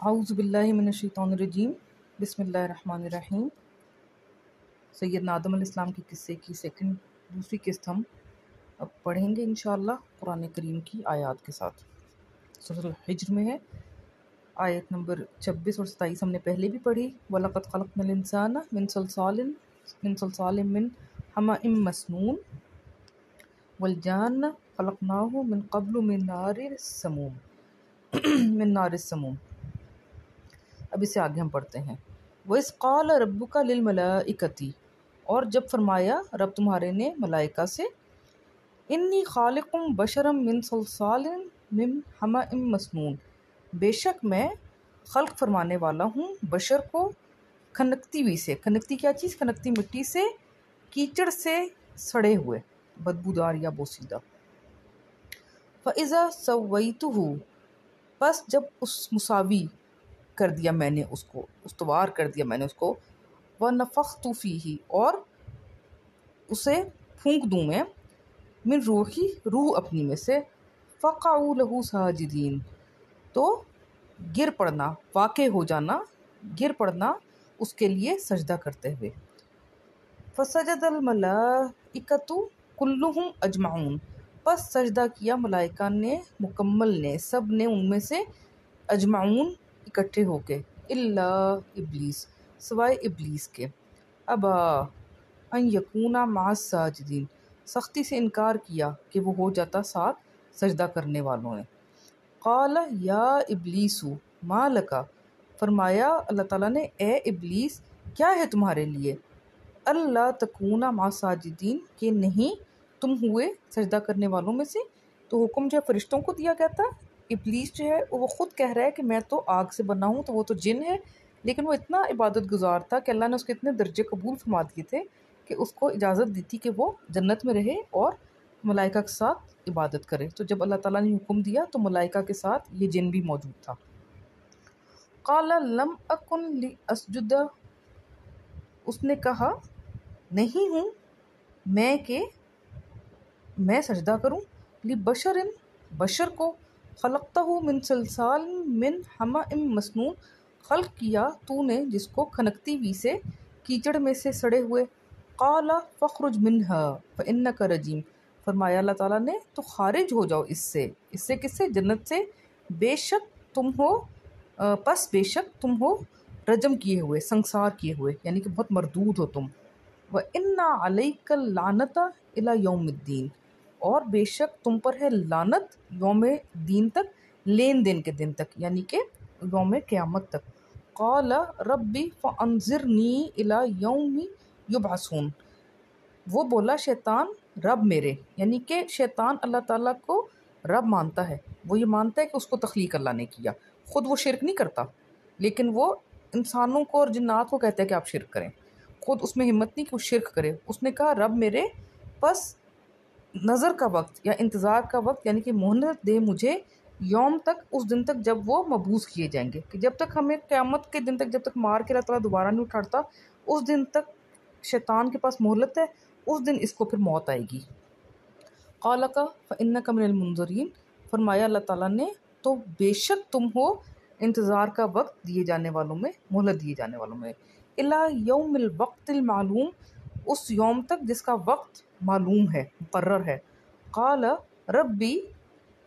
اعوذ باللہ من الشیطان الرجیم بسم اللہ الرحمن الرحیم۔ سیدنا آدم علیہ السلام کے قصے کی دوسری قسط ہم اب پڑھیں گے انشاءاللہ قرآن کریم کی آیات کے ساتھ۔ سورۃ الحجر میں ہے، آیت نمبر 26 اور 27 ہم نے پہلے بھی پڑھی۔ وَلَقَدْ خَلَقْنَا الْإِنسَانَ مِنْ صَلْصَالٍ مِّنْ حَمَإٍ مَّسْنُونٍ وَالْجَانَّ خَلَقْنَاهُ مِنْ قَبْلُ مِنْ نَارِ السَّمُومِ۔ اب اسے آگے ہم پڑھتے ہیں۔ وَإِذْ قَالَ رَبُّكَ لِلْمَلَائِكَةِ، اور جب فرمایا رب تمہارے نے ملائکہ سے، انی خالق بشرا من صلصال من حمأ مسنون، بے شک میں خلق فرمانے والا ہوں بشر کو کھنکتی ہوئی سے، کھنکتی کیا چیز؟ کھنکتی مٹی سے، کیچڑ سے سڑے ہوئے، بدبودار یا بوسیدہ۔ فَإِذَا سَوَّيْتُهُ، پس جب اس مساوی کر دیا میں نے اس کو، استوار کر دیا میں نے اس کو، وَنَفَخْتُ فِيهِ، اور اسے پھونک دوں میں، من روحی، روح اپنی میں سے، فَقَعُوا لَهُ سَاجِدِينَ، تو گر پڑنا، واقع ہو جانا، گر پڑنا اس کے لیے سجدہ کرتے ہوئے۔ فَسَجَدَ الْمَلَائِكَةُ كُلُّهُمْ أَجْمَعُونَ، پس سجدہ کیا ملائکہ نے مکمل نے، سب نے ان میں سے، اجمعون اکٹھے ہو کے، الا ابلیس، سوائے ابلیس کے، ابا ان یکون مع الساجدین، سختی سے انکار کیا کہ وہ ہو جاتا ساتھ سجدہ کرنے والوں نے۔ قال یا ابلیس ما لک، فرمایا اللہ تعالیٰ نے، اے ابلیس کیا ہے تمہارے لیے، اللہ تکون مع الساجدین، کہ نہیں تم ہوئے سجدہ کرنے والوں میں سے۔ تو حکم جو ہے فرشتوں کو دیا گیا تھا، ابلیس جو ہے وہ خود کہہ رہا ہے کہ میں تو آگ سے بنا ہوں، تو وہ تو جن ہے، لیکن وہ اتنا عبادت گزار تھا کہ اللہ نے اس کے اتنے درجے قبول فرما دیے تھے کہ اس کو اجازت دی تھی کہ وہ جنت میں رہے اور ملائکہ کے ساتھ عبادت کرے۔ تو جب اللہ تعالیٰ نے حکم دیا تو ملائکہ کے ساتھ یہ جن بھی موجود تھا۔ قال لم اکن لاسجد، اس نے کہا نہیں ہوں میں کہ میں سجدہ کروں، لبشر، بشر کو، خلقتہ من صلصال من حمأ مسنون، خلق کیا تو نے جس کو کھنکتی ہوئی سے، کیچڑ میں سے سڑے ہوئے۔ قال فاخرج منہا فانک رجیم، فرمایا اللہ تعالیٰ نے تو خارج ہو جاؤ اس سے کس سے؟ جنت سے، بے شک تم ہو، پس بے شک تم ہو رجم کیے ہوئے، سنسار کیے ہوئے، یعنی کہ بہت مردود ہو تم۔ وَإِنَّ عَلَيْكَ اللَّعْنَةَ إِلَى يَوْمِ الدِّينِ، اور بے شک تم پر ہے لعنت یوم دین تک، لین دین کے دن تک، یعنی کہ یوم قیامت تک۔ قال ربی فانظرنی الی یوم یبعثون، وہ بولا شیطان رب میرے، یعنی کہ شیطان اللہ تعالیٰ کو رب مانتا ہے، وہ یہ مانتا ہے کہ اس کو تخلیق اللہ نے کیا، خود وہ شرک نہیں کرتا، لیکن وہ انسانوں کو اور جنات کو کہتا ہے کہ آپ شرک کریں، خود اس میں ہمت نہیں کہ وہ شرک کرے۔ اس نے کہا رب میرے، پس نظر کا وقت یا انتظار کا وقت، یعنی کہ مہلت دے مجھے یوم تک، اس دن تک جب وہ مبعوث کیے جائیں گے، کہ جب تک ہمیں قیامت کے دن تک، جب تک مار کے اللہ تعالیٰ دوبارہ نہیں اٹھاتا، اس دن تک شیطان کے پاس مہلت ہے، اس دن اس کو پھر موت آئے گی۔ قال کا فإنک من المنظرین، فرمایا اللہ تعالیٰ نے تو بے شک تم ہو انتظار کا وقت دیے جانے والوں میں، مہلت دیے جانے والوں میں، الی یوم الوقت المعلوم، اس یوم تک جس کا وقت معلوم ہے، مقرر ہے۔ قال ربی،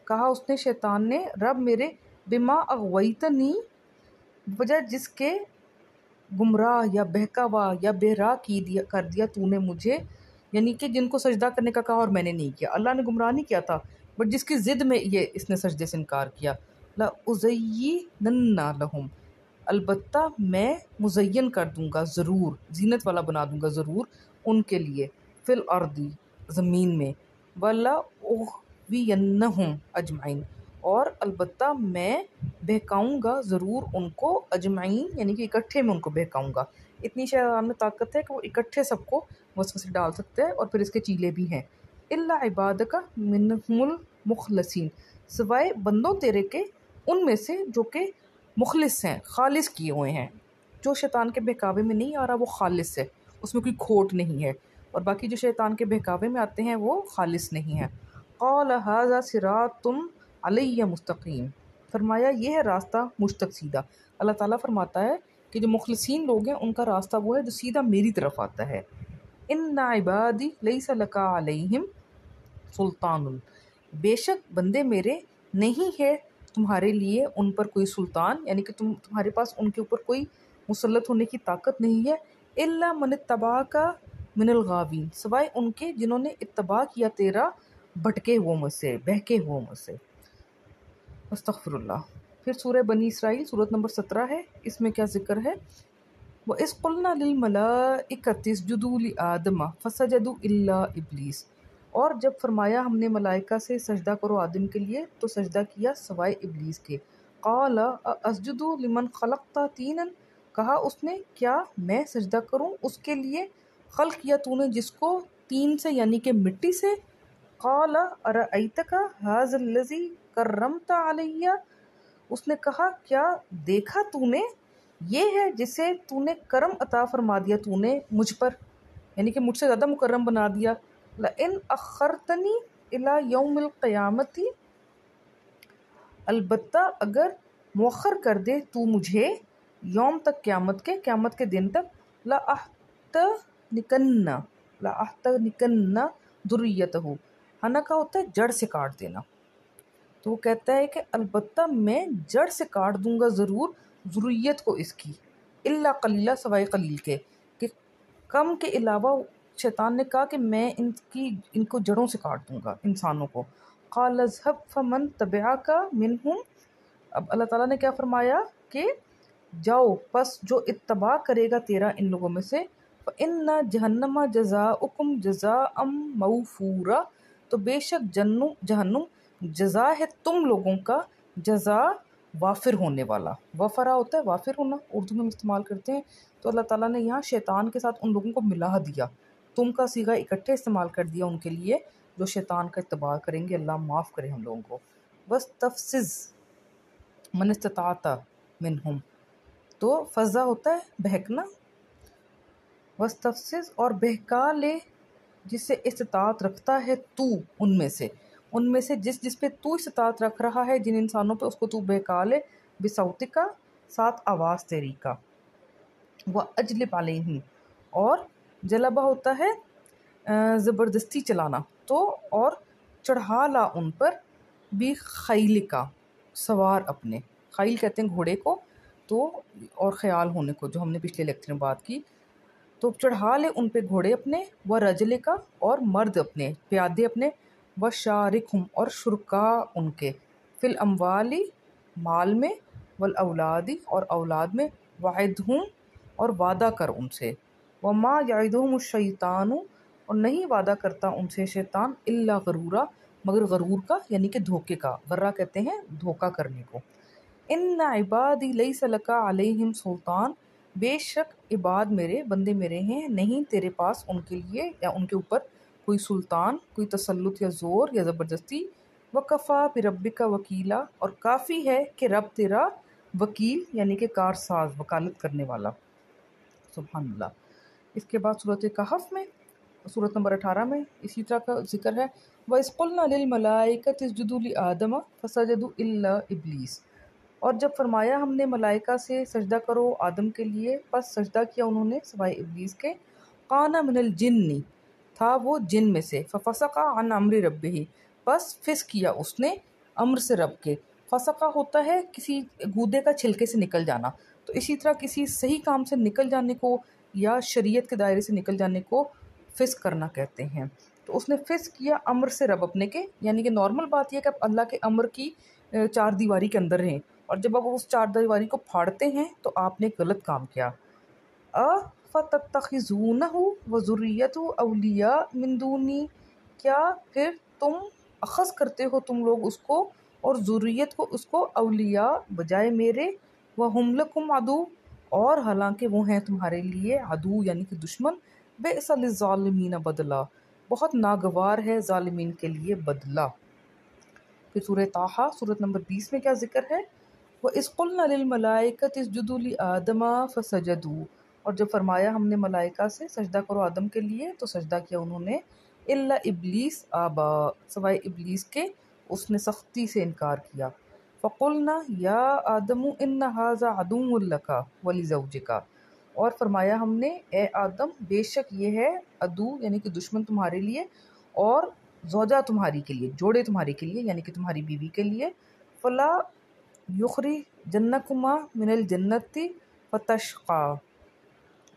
کہا اس نے شیطان نے، رب میرے، بما اغویتنی، وجہ جس کے گمراہ یا بہکاوا یا بے راہ کر دیا تو نے مجھے، یعنی کہ جن کو سجدہ کرنے کا کہا اور میں نے نہیں کیا، اللہ نے گمراہ نہیں کیا تھا، بٹ جس کی ضد میں یہ اس نے سجدے سے انکار کیا۔ لَأُزَيِّنَنَّ لَهُمْ، البتہ میں مزین کر دوں گا، ضرور زینت والا بنا دوں گا ضرور ان کے لیے، فی الارض، زمین میں، وَلَأُغْوِيَنَّهُمْ اجمعین، اور البتہ میں بہکاؤں گا ضرور ان کو، اجمعین یعنی کہ اکٹھے میں ان کو بہکاؤں گا۔ اتنی شیطان میں طاقت ہے کہ وہ اکٹھے سب کو وسوسے ڈال سکتے ہیں، اور پھر اس کے چیلے بھی ہیں۔ الا عبادک منہم المخلصین، سوائے بندوں تیرے کے ان میں سے جو کہ مخلص ہیں، خالص کیے ہوئے ہیں، جو شیطان کے بہکاوے میں نہیں آ رہا وہ خالص ہے، اس میں کوئی کھوٹ نہیں ہے، اور باقی جو شیطان کے بہکاوے میں آتے ہیں وہ خالص نہیں ہیں۔ قال ھذا صراط علی مستقیم، فرمایا یہ ہے راستہ مجھ تک سیدھا. اللہ تعالیٰ فرماتا ہے کہ جو مخلصین لوگ ہیں ان کا راستہ وہ ہے جو سیدھا میری طرف آتا ہے. ان عبادی لیس لک علیہم سلطان، بے شک بندے میرے نہیں ہے تمہارے لیے ان پر کوئی سلطان، یعنی کہ تمہارے پاس ان کے اوپر کوئی مسلط ہونے کی طاقت نہیں ہے. الا من اتبعک من الغاوین، سوائے ان کے جنہوں نے اتباع کیا تیرا بھٹکے ہوئے میں سے، بہکے ہوئے میں سے. استغفر اللہ. پھر سورہ بنی اسرائیل سورت نمبر 17 ہے، اس میں کیا ذکر ہے؟ وَإِذْ قُلْنَا لِلْمَلَائِكَةِ اسْجُدُوا لِآدَمَ فَسَجَدُوا إِلَّا إِبْلِيسَ، اور جب فرمایا ہم نے ملائکہ سے سجدہ کرو آدم کے لیے تو سجدہ کیا سوائے ابلیس کے. قَالَ أَسْجُدُ لِمَنْ خَلَقْتَ طِينًا، کہا اس نے کیا میں سجدہ کروں اس کے لیے خلق کیا تو نے جس کو تین سے یعنی کہ مٹی سے. قَالَ أَرَأَيْتَكَ هَذَا الَّذِي كَرَّمْتَ عَلَيَّ، اس نے کہا کیا دیکھا تو نے یہ ہے جسے تو نے کرم عطا فرما دیا تو نے مجھ پر، یعنی کہ مجھ سے زیادہ مکرم بنا دیا. لَإِنْ أَخَّرْتَنِي إِلَى يَوْمِ الْقِيَامَةِ، البتہ اگر مؤخر کر دے تو مجھے یوم تک قیامت کے دن تک. لَأَحْتَنِكَنَّ ذُرِّيَّتَهُ، ہنا کا ہوتا ہے جڑ سے کاٹ دینا، تو وہ کہتا ہے کہ البتہ میں جڑ سے کاٹ دوں گا ضرور ذریت کو اس کی. الا قلیلا، سوائے قلیل کے، کہ کم کے علاوہ شیطان نے کہا کہ میں ان کو جڑوں سے کاٹ دوں گا انسانوں کو. قال اذهب فمن تبعك منهم، اب اللہ تعالیٰ نے کیا فرمایا کہ جاؤ پس جو اتباع کرے گا تیرا ان لوگوں میں سے. فإن جہنم جزاؤکم جزاء موفورا، تو بے شک جہنم جزا ہے تم لوگوں کا جزا وافر ہونے والا. وفرا ہوتا ہے وافر ہونا، اردو میں ہم استعمال کرتے ہیں. تو اللہ تعالیٰ نے یہاں شیطان کے ساتھ ان لوگوں کو ملا دیا، تم کا صیغہ اکٹھے استعمال کر دیا ان کے لیے جو شیطان کا اتباع کریں گے. اللہ معاف کرے ہم لوگوں کو. بس تفسز من استطاعت منہم، تو فضا ہوتا ہے بہکنا. بس تفسز، اور بہکا لے جسے استطاعت رکھتا ہے تو ان میں سے جس پہ تو استطاعت رکھ رہا ہے جن انسانوں پہ، اس کو تو بہکا لے. بصوتک کا، ساتھ آواز تیری کا. وَأَجْلِبْ عَلَيْهِمْ، اور جلبہ ہوتا ہے زبردستی چلانا، تو اور چڑھا لا ان پر بھی خیل کا، سوار اپنے. خیل کہتے ہیں گھوڑے کو، تو اور خیال ہونے کو جو ہم نے پچھلے لیکچر میں بات کی. تو چڑھا لے ان پہ گھوڑے اپنے، و رجل کا، اور مرد اپنے پیادے اپنے. و شارکہم، اور شرکا ان کے، فی الاموالی مال میں، والاولادی اور اولاد میں. وعدہم، اور وعدہ کر ان سے. وما یعدہم الشیطان، اور نہیں وعدہ کرتا ان سے شیطان، الا غرورا، مگر غرور کا، یعنی کہ دھوکے کا. غرہ کہتے ہیں دھوکا کرنے کو. ان عبادی لیس لک علیہم سلطان، بے شک عباد میرے، بندے میرے ہیں، نہیں تیرے پاس ان کے لیے یا ان کے اوپر کوئی سلطان، کوئی تسلط یا زور یا زبردستی. وکفا بربک وکیلا، اور کافی ہے کہ رب تیرا وکیل، یعنی کہ کارساز، وکالت کرنے والا. سبحان اللہ. اس کے بعد صورت کہف میں صورت نمبر 18 میں اسی طرح کا ذکر ہے. وَإِذْ قُلْنَا لِلْمَلَائِكَةِ اسْجُدُوا لِآدَمَ فَسَجَدُوا إِلَّا إِبْلِيسَ، اور جب فرمایا ہم نے ملائکہ سے سجدہ کرو آدم کے لیے پس سجدہ کیا انہوں نے سوائے ابلیس کے. قَانَ مِنَ الْجِنِّ، تھا وہ جن میں سے. فَفَسَقَ عَنْ أَمْرِ رَبِّهِ، پس فسق کیا اس نے امر سے رب کے. فسقہ ہوتا ہے کسی گودے کا چھلکے سے نکل جانا، تو اسی طرح کسی صحیح کام سے نکل جانے کو یا شریعت کے دائرے سے نکل جانے کو فسق کرنا کہتے ہیں. تو اس نے فسق کیا امر سے رب اپنے کے، یعنی کہ نارمل بات یہ کہ آپ اللہ کے امر کی چار دیواری کے اندر رہیں، اور جب آپ اس چار دیواری کو پھاڑتے ہیں تو آپ نے غلط کام کیا. فَتَتَّخِذُونَهُ وَذُرِّيَّتَهُ أَوْلِيَاءَ مِن دُونِي، کیا پھر تم اخذ کرتے ہو تم لوگ اس کو اور ذریت کو اس کو اولیاء بجائے میرے. وَهُمْ لَكُمْ عَدُوٌّ، اور حالانکہ وہ ہیں تمہارے لیے عدو یعنی کہ دشمن. بِئْسَ لِلظَّالِمِينَ بَدْلًا، بہت ناگوار ہے ظالمین کے لیے بدلہ. پھر سورہ طٰہٰ سورت نمبر 20 میں کیا ذکر ہے؟ وَإِذْ قُلْنَا لِلْمَلَائِكَةِ اسْجُدُوا لِآدَمَ فَسَجَدُوا، اور جب فرمایا ہم نے ملائکہ سے سجدہ کرو آدم کے لیے تو سجدہ کیا انہوں نے. إِلَّا إِبْلِيسَ أَبَىٰ، سوائے ابلیس کے، اس نے سختی سے انکار کیا. فقلنا یا آدم ان ھذا عدو لک ولزوجک، اور فرمایا ہم نے اے آدم بے شک یہ ہے عدو یعنی کہ دشمن تمہارے لیے اور زوجہ تمہاری کے لیے، جوڑے تمہارے کے لیے یعنی کہ تمہاری بیوی کے لیے، فلا یخرجنکما من الجنت فتشقا،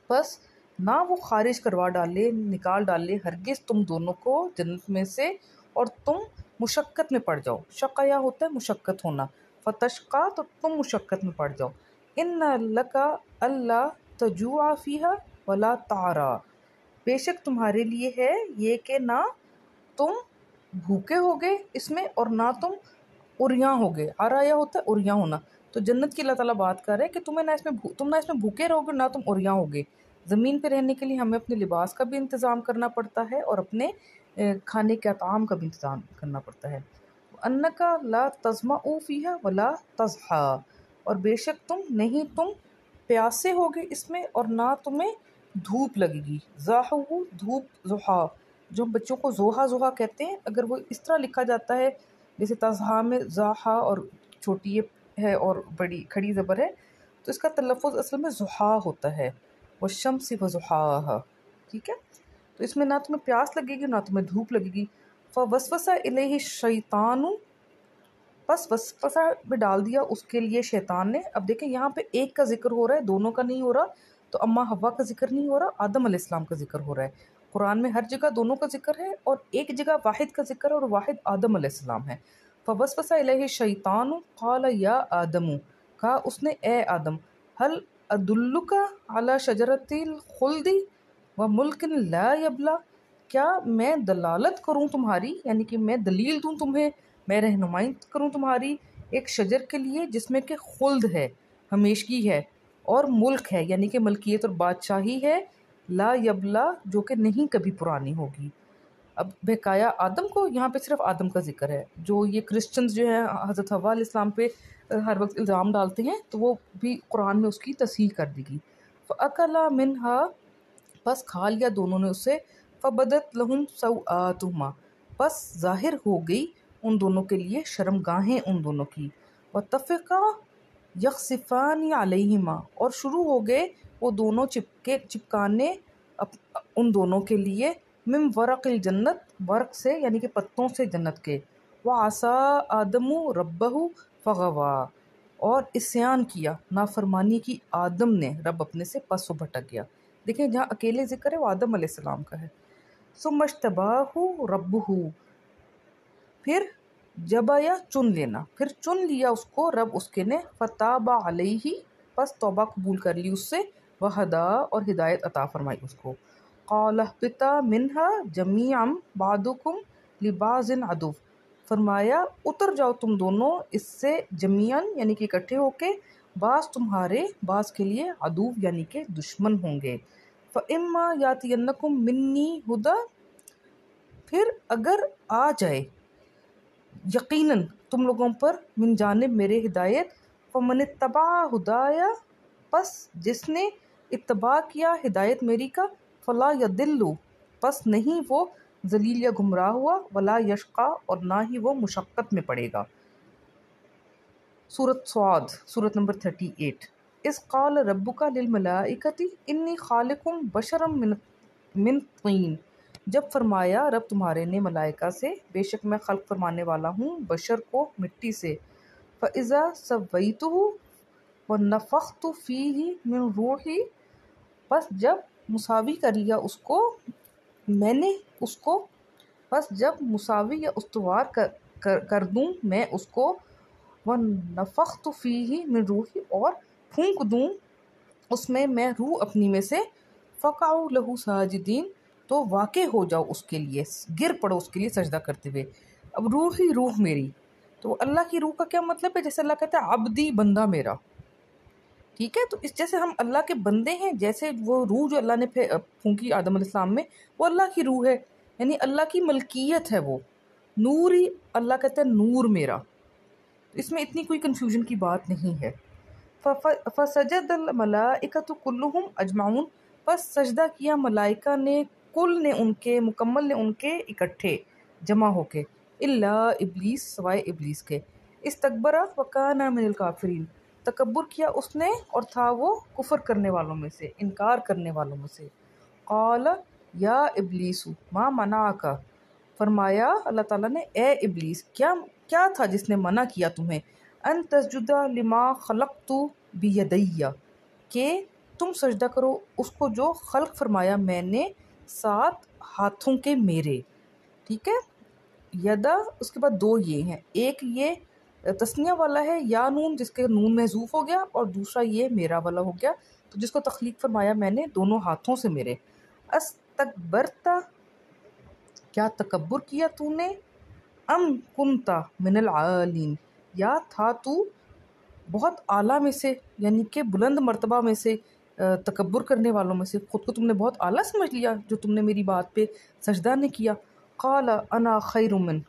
بس نہ وہ خارج کروا ڈالے، نکال ڈالے ہرگز تم دونوں کو جنت میں سے اور تم مشقت میں پڑ جاؤ۔ شقیہ ہوتا ہے مشقت ہونا، فتشقا تو تم مشقت میں پڑ جاؤ۔ ان لک الا تجوع فیہا ولا تعرا، بے شک تمہارے لیے ہے یہ کہ نہ تم بھوکے ہوگے اس میں اور نہ تم اریاں ہوگے۔ عرایا ہوتا ہے اریاں ہونا، تو جنت کی اللہ تعالیٰ بات کر رہے ہیں کہ تم نہ اس میں بھوکے رہوگے نہ تم اریاں ہوگے۔ زمین پہ رہنے کے لیے ہمیں اپنے لباس کا بھی انتظام کرنا پڑتا ہے اور اپنے کھانے کے طعام کا بھی انتظام کرنا پڑتا ہے۔ انک لا تظمأ فیہا ولا تضحا، اور بے شک تم پیاسے ہوگے اس میں اور نہ تمہیں دھوپ لگے گی۔ زاحو دھوپ، زحا جو ہم بچوں کو زوحا کہتے ہیں، اگر وہ اس طرح لکھا جاتا ہے جیسے تضحا میں زاحا اور چھوٹی یہ ہے اور بڑی کھڑی زبر ہے، تو اس کا تلفظ اصل میں زحا ہوتا ہے، والشمس وضحاها، ٹھیک ہے؟ تو اس میں نہ تمہیں پیاس لگے گی نہ تمہیں دھوپ لگے گی۔ فوسوس الیہ الشیطان، بس وسوسہ میں ڈال دیا اس کے لیے شیطان نے۔ اب دیکھیں یہاں پہ ایک کا ذکر ہو رہا ہے، دونوں کا نہیں ہو رہا، تو اما حوا کا ذکر نہیں ہو رہا، آدم علیہ السلام کا ذکر ہو رہا ہے۔ قرآن میں ہر جگہ دونوں کا ذکر ہے اور ایک جگہ واحد کا ذکر ہے اور واحد آدم علیہ السلام ہے۔ فوسوس الیہ الشیطان قال یا آدم، کہا اس نے اے آدم، هل ادلک علی شجرۃ الخلد وملک لا یبلی، کیا میں دلالت کروں تمہاری یعنی کہ میں دلیل دوں تمہیں، میں رہنمائی کروں تمہاری ایک شجر کے لیے جس میں کہ خلد ہے، ہمیشگی ہے، اور ملک ہے یعنی کہ ملکیت اور بادشاہی ہے، لا یبلا جو کہ نہیں کبھی پرانی ہوگی۔ اب بہکایا آدم کو، یہاں پہ صرف آدم کا ذکر ہے۔ جو یہ کرسچنز جو ہیں حضرت حوا علیہ السلام پہ ہر وقت الزام ڈالتے ہیں تو وہ بھی قرآن میں اس کی تصحیح کر دی گئی۔ فَأَكَلَا مِنْهَا، بس کھا لیا دونوں نے اسے، فَبَدَتْ لَهُمْ سَوْآتُهُمَا، بس ظاہر ہو گئی ان دونوں کے لیے شرمگاہیں ان دونوں کی، وَطَفِقَا يَخْصِفَانِ عَلَيْهِمَا، اور شروع ہو گئے وہ دونوں چپکانے ان دونوں کے لیے، من ورق الجنت، ورق سے یعنی کہ پتوں سے جنت کے، وَعَصَىٰ آدَمُ رَبَّهُ فَغَوَىٰ، اور عصیان کیا، نافرمانی کی آدم نے رب اپنے سے، پس وہ بھٹک گیا۔ دیکھیں جہاں اکیلے ذکر ہے وہ آدم علیہ السلام کا ہے۔ ثم اجتباہ ربہ، پھر جبایا چن لینا، پھر چن لیا اس کو رب اس کے نے، فتاب علیہ، پس توبہ قبول کر لی اس سے، وہدا، اور ہدایت عطا فرمائی اس کو۔ قال اہبطا منہا جمیعا بعضکم لبعض عدو، فرمایا اتر جاؤ تم دونوں اس سے جمیعاً یعنی کہ اکٹھے ہو کے، بعض تمہارے بعض کے لیے عدو یعنی کہ دشمن ہوں گے۔ فَإِمَّا يَأْتِيَنَّكُم مِّنِّي هُدًى، پھر اگر آ جائے یقیناً تم لوگوں پر من جانب میرے ہدایت، فَمَنِ اتَّبَعَ هُدَايَ، پس جس نے اتباع کیا ہدایت میری کا، فَلَا يَضِلُّ، پس نہیں وہ ذلیل یا گمراہ ہوا، وَلَا يَشْقَىٰ، اور نہ ہی وہ مشقت میں پڑے گا۔ سورۃ صاد، سورۃ نمبر 38۔ اذ قال ربک للملائکۃ انی خالق بشرا من طین، جب فرمایا رب تمہارے نے ملائکہ سے بے شک میں خلق فرمانے والا ہوں بشر کو مٹی سے، فَإِذَا سَوَّيْتُهُ وَنَفَخْتُ فِيهِ مِن رُوحِی، بس جب مساوی کر لیا اس کو میں نے اس کو، بس جب مساوی یا استوار کر دوں میں اس کو، وَنَفَخْتُ فِيهِ مِن رُوحِی، اور پھونک دوں اس میں روح اپنی میں سے، فَقَعُوا لَهُ سَاجِدِينَ، تو واقع ہو جاؤ اس کے لیے، گر پڑو اس کے لیے سجدہ کرتے ہوئے۔ اب روح ہی روح میری، تو اللہ کی روح کا کیا مطلب ہے؟ جیسے اللہ کہتا ہے عبدی، بندہ میرا، ٹھیک ہے؟ تو اس جیسے ہم اللہ کے بندے ہیں، جیسے وہ روح جو اللہ نے پھونکی آدم علیہ السلام میں وہ اللہ کی روح ہے، یعنی اللہ کی ملکیت ہے وہ، نور ہی اللہ کہتا ہے نور میرا، اس میں اتنی کوئی کنفیوژن کی بات نہیں ہے۔ فَسَجَدَ الْمَلَائِكَةُ كُلُّهُمْ أَجْمَعُونَ، پس سجدہ کیا ملائکہ نے، کل نے ان کے، مکمل نے ان کے، اکٹھے جمع ہو کے، الا ابلیس، سوائے ابلیس کے، استکبرا وکان من الکافرین، تکبر کیا اس نے اور تھا وہ کفر کرنے والوں میں سے، انکار کرنے والوں میں سے۔ قال یا ابلیس ما منعک، فرمایا اللہ تعالیٰ نے اے ابلیس کیا تھا جس نے منع کیا تمہیں، ان تسجد لما خلقت بیدی، کہ تم سجدہ کرو اس کو جو خلق فرمایا میں نے 7 ہاتھوں کے میرے۔ ٹھیک ہے، یدا اس کے بعد 2 یہ ہیں، ایک یہ تسنیہ والا ہے یا نون جس کے نون محذوف ہو گیا، اور دوسرا یہ میرا والا ہو گیا، تو جس کو تخلیق فرمایا میں نے دونوں ہاتھوں سے میرے۔ استکبرتا، کیا تکبر کیا تو نے، ام کنتا من العالین، یا تھا تو بہت اعلیٰ میں سے، یعنی کہ بلند مرتبہ میں سے، تکبر کرنے والوں میں سے، خود کو تم نے بہت اعلیٰ سمجھ لیا جو تم نے میری بات پہ سجدہ نہیں کیا۔ قال انا خیر من،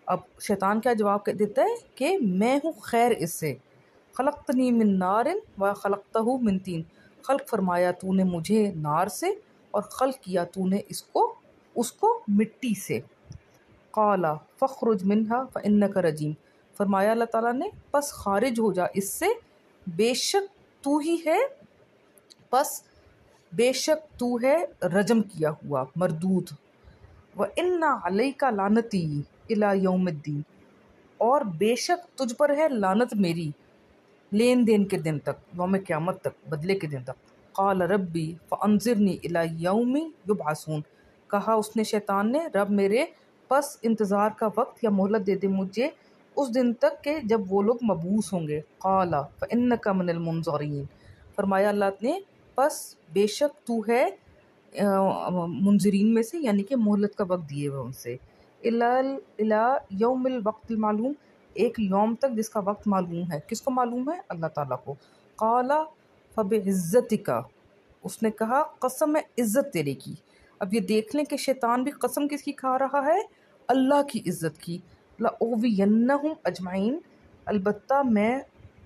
اب شیطان کیا جواب دیتا ہے کہ میں ہوں خیر اس سے، خلقتنی من نار و خلقتہ من طین، خلق فرمایا تو نے مجھے نار سے اور خلق کیا تو نے اس کو مٹی سے۔ قال فاخرج منها فانک رجیم، فرمایا اللہ تعالیٰ نے پس خارج ہو جا اس سے، بے شک تو ہی ہے، پس بے شک تو ہے رجم کیا ہوا، مردود۔ وَإِنَّ عَلَيْكَ لَعْنَتِي إِلَى يَوْمِ الدِّينِ، اور بے شک تجھ پر ہے لعنت میری لین دین کے دن تک، یوم قیامت تک، بدلے کے دن تک۔ قال ربی فانظرنی الی یوم یبعثون، کہا اس نے شیطان نے رب میرے پس انتظار کا وقت یا مہلت دے دے مجھے اس دن تک کہ جب وہ لوگ مبعوث ہوں گے۔ قال فانک من المنظرین، فرمایا اللہ نے پس بے شک تو ہے منظرین میں سے، یعنی کہ مہلت کا وقت دیے ہوئے ان سے، الی یوم الوقت المعلوم، ایک یوم تک جس کا وقت معلوم ہے، کس کو معلوم ہے؟ اللہ تعالیٰ کو۔ قال فبعزتک، اس نے کہا قسم ہے عزت تیرے کی۔ اب یہ دیکھ لیں کہ شیطان بھی قسم کس کی کھا رہا ہے؟ اللہ کی عزت کی۔ لأغوینہم اجمعین، البتہ میں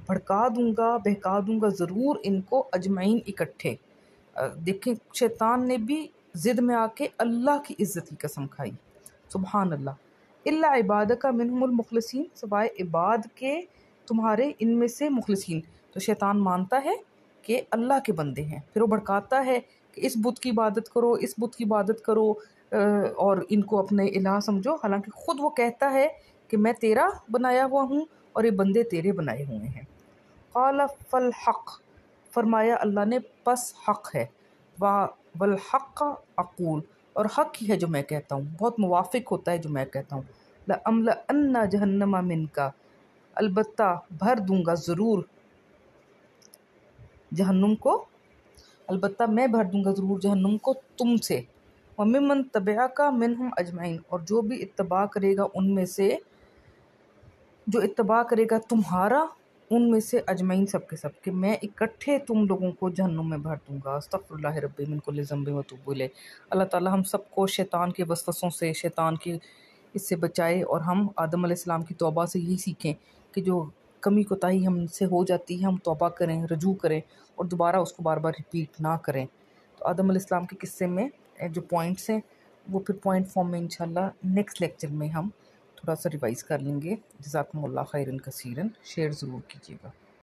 بھڑکا دوں گا، بہکا دوں گا ضرور ان کو، اجمعین اکٹھے۔ دیکھیں شیطان نے بھی ضد میں آ کے اللہ کی عزت کی قسم کھائی، سبحان اللہ۔ الا عبادک منہم المخلصین، سوائے عباد کے تمہارے ان میں سے مخلصین، تو شیطان مانتا ہے کہ اللہ کے بندے ہیں، پھر وہ بھڑکاتا ہے کہ اس بت کی عبادت کرو، اس بت کی عبادت کرو، اور ان کو اپنے الہ سمجھو، حالانکہ خود وہ کہتا ہے کہ میں تیرا بنایا ہوا ہوں اور یہ بندے تیرے بنائے ہوئے ہیں۔ قال فالحق، فرمایا اللہ نے پس حق ہے، والحق اقول، اور حق ہی ہے جو میں کہتا ہوں، بہت موافق ہوتا ہے جو میں کہتا ہوں۔ لَأَمْلَأَنَّ جَهَنَّمَ مِنْكَ، البتہ بھر دوں گا ضرور جہنم کو، البتہ میں بھر دوں گا ضرور جہنم کو تم سے، وَمِمَّن تَبِعَكَ مِنْهُمْ أَجْمَعِينَ، اور جو بھی اتباع کرے گا ان میں سے، جو اتباع کرے گا تمہارا ان میں سے، اجمعین سب کے سب، کہ میں اکٹھے تم لوگوں کو جہنم میں بھر دوں گا۔ استغفر اللہ ربی من کل ذنب واتوب الیہ۔ اللہ تعالیٰ ہم سب کو شیطان کے وسوسوں سے، شیطان کی اس سے بچائے، اور ہم آدم علیہ السلام کی توبہ سے یہی سیکھیں کہ جو کمی کوتاہی ہم سے ہو جاتی ہے ہم توبہ کریں، رجوع کریں، اور دوبارہ اس کو بار بار ریپیٹ نہ کریں۔ تو آدم علیہ السلام کے قصے میں جو پوائنٹس ہیں وہ پھر پوائنٹ فارم میں انشاءاللہ نیکسٹ لیکچر میں ہم تھوڑا سا ریوائز کر لیں گے۔ جزاکم اللہ خیرن کثیرن، شیئر ضرور کیجیے گا۔